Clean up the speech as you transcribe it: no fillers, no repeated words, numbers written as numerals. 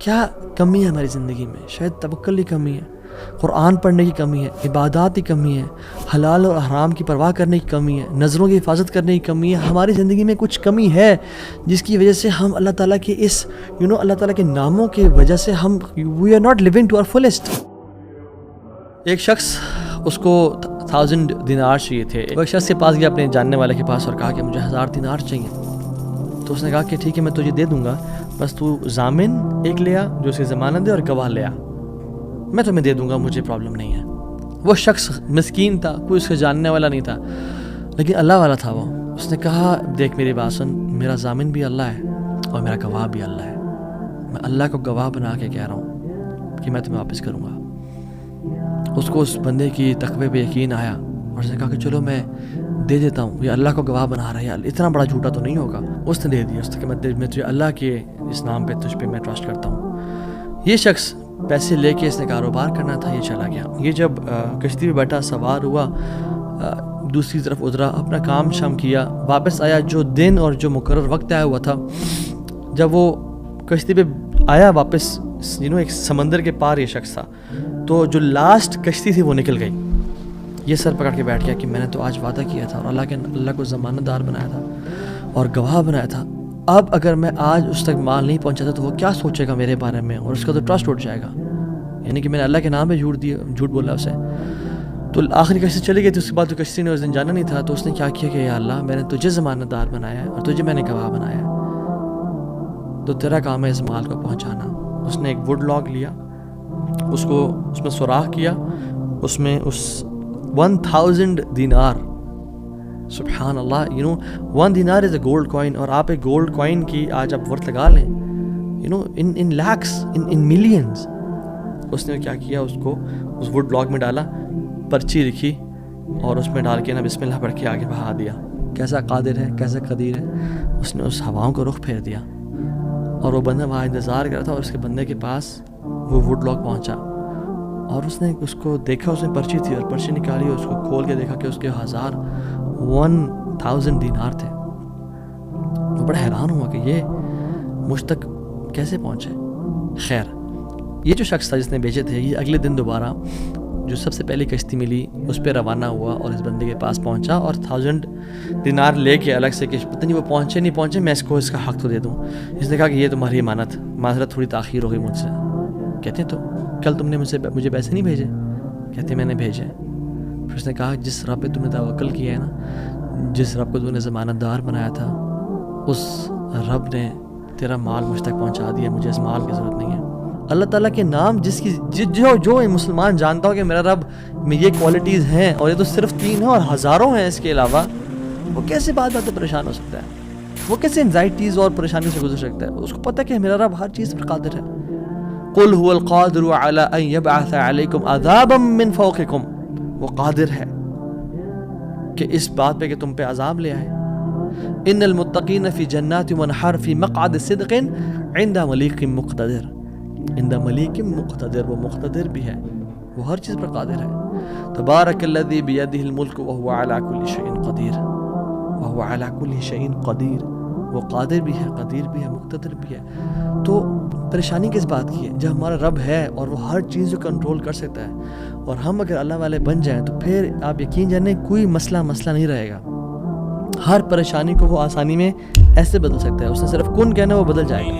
کیا کمی ہے ہماری زندگی میں؟ شاید توکل کی کمی ہے، قرآن پڑھنے کی کمی ہے، عبادات کی کمی ہے، حلال اور حرام کی پرواہ کرنے کی کمی ہے، نظروں کی حفاظت کرنے کی کمی ہے. ہماری زندگی میں کچھ کمی ہے جس کی وجہ سے ہم اللہ تعالیٰ کے اس اللہ تعالیٰ کے ناموں کی وجہ سے ہم we are not living to our fullest. ایک شخص اس کو 1000 دینار چاہیے تھے. وہ ایک شخص کے پاس گیا اپنے جاننے والے کے پاس اور کہا کہ مجھے 1000 دینار چاہیے. تو اس نے کہا کہ ٹھیک ہے میں تجھے دے دوں گا، بس تو ضامن ایک لے آ جو اسے ضمانت دے اور گواہ لے آ، میں تمہیں دے دوں گا، مجھے پرابلم نہیں ہے. وہ شخص مسکین تھا، کوئی اس کے جاننے والا نہیں تھا، لیکن اللہ والا تھا. وہ اس نے کہا دیکھ میری بات سن، میرا ضامن بھی اللہ ہے اور میرا گواہ بھی اللہ ہے. میں اللہ کو گواہ بنا کے کہہ رہا ہوں کہ میں تمہیں واپس کروں گا. اس کو اس بندے کی تقوی پہ یقین آیا اور اس نے کہا کہ چلو میں دے دیتا ہوں، یہ اللہ کو گواہ بنا رہا ہے، اتنا بڑا جھوٹا تو نہیں ہوگا. اس نے دے دیا. اس نے کہا میں تجھے اللہ کے اس نام پہ تجھ پہ میں ٹرسٹ کرتا ہوں. یہ شخص پیسے لے کے اس نے کاروبار کرنا تھا، یہ چلا گیا. یہ جب کشتی پہ بیٹھا سوار ہوا، دوسری طرف اترا، اپنا کام شام کیا، واپس آیا. جو دن اور جو مقرر وقت آیا ہوا تھا، جب وہ کشتی پہ آیا واپس، ایک سمندر کے پار یہ شخص تھا، تو جو لاسٹ کشتی تھی وہ نکل گئی. یہ سر پکڑ کے بیٹھ گیا کہ میں نے تو آج وعدہ کیا تھا اور اللہ کو ضمانت دار بنایا تھا اور گواہ بنایا تھا. اب اگر میں آج اس تک مال نہیں پہنچاتا تو وہ کیا سوچے گا میرے بارے میں، اور اس کا تو ٹرسٹ اٹھ جائے گا، یعنی کہ میں نے اللہ کے نام پہ جھوٹ بولا اسے. تو آخری کشتی چلی گئی تھی. اس کے بعد تو کشتی نے اس دن جانا نہیں تھا. تو اس نے کیا کیا کہ یا اللہ میں نے تجھے ضمانت دار بنایا ہے اور تجھے میں نے گواہ بنایا ہے، تو تیرا کام ہے اس مال کو پہنچانا. اس نے ایک وڈ لاگ لیا، اس میں سوراخ کیا، اس میں اس 1000 دینار، سبحان اللہ، 1 دینار از اے گولڈ کوائن. اور آپ ایک گولڈ کوائن کی آج آپ ورتھ لگا لیں، ان لیکس، ان ملینز. اس نے کیا کیا، اس کو اس وڈ لاگ میں ڈالا، پرچی لکھی اور اس میں ڈال کے بسم اللہ پڑھ کے آگے بہا دیا. کیسا قادر ہے، کیسا قدیر ہے. اس نے اس ہواؤں کو رخ پھیر دیا اور وہ بندہ وہاں انتظار کر رہا تھا. اور اس کے بندے کے پاس وہ وڈ لاگ پہنچا اور اس نے اس کو دیکھا، اس میں پرچی تھی اور پرچی نکالی اور اس کو کھول کے دیکھا کہ اس کے 1000 دینار تھے. وہ بڑا حیران ہوا کہ یہ مجھ تک کیسے پہنچے. خیر، یہ جو شخص تھا جس نے بیچے تھے، یہ اگلے دن دوبارہ جو سب سے پہلی کشتی ملی اس پہ روانہ ہوا اور اس بندے کے پاس پہنچا اور 1000 دینار لے کے الگ سے کہ پتہ نہیں وہ پہنچے نہیں پہنچے، میں اس کو اس کا حق تو دے دوں. اس نے کہا کہ یہ تمہاری امانت، معذرت تھوڑی تاخیر ہو گئی مجھ سے. کہتے تو کل تم نے مجھے پیسے نہیں بھیجے؟ کہتے میں نے بھیجے. پھر اس نے کہا جس رب پہ تم نے توکل کیا ہے نا، جس رب کو تم نے ضمانت دار بنایا تھا، اس رب نے تیرا مال مجھ تک پہنچا دیا، مجھے اس مال کی ضرورت نہیں ہے. اللہ تعالیٰ کے نام جو مسلمان جانتا ہو کہ میرا رب میں یہ کوالٹیز ہیں، اور یہ تو صرف 3 ہیں اور ہزاروں ہیں اس کے علاوہ، وہ کیسے بات پریشان ہو سکتا ہے؟ وہ کیسے انزائٹیز اور پریشانی سے گزر سکتا ہے؟ اس کو پتہ کہ میرا رب ہر چیز پر قادر ہے. قل هو القادر على ان يبعث عليكم عذابا من فوقكم، وہ قادر ہے کہ اس بات پہ کہ تم پہ عذاب لے آئے. ان المتقین فی جنات ونہر فی مقعد صدق عند ملیک مقتدر. عند ملیک مقتدر، وہ مقتدر بھی ہے، وہ ہر چیز پر قادر ہے. تبارک الذی بیدہ الملک وهو على كل شیء قدیر، وهو على كل شیء قدیر. وہ قادر بھی ہے، قدیر بھی ہے، مقتدر بھی ہے. تو پریشانی کس بات کی ہے جب ہمارا رب ہے اور وہ ہر چیز کو کنٹرول کر سکتا ہے، اور ہم اگر اللہ والے بن جائیں تو پھر آپ یقین جانیں کوئی مسئلہ نہیں رہے گا. ہر پریشانی کو وہ آسانی میں ایسے بدل سکتا ہے. اس نے صرف کن کہنا وہ بدل جائے گا.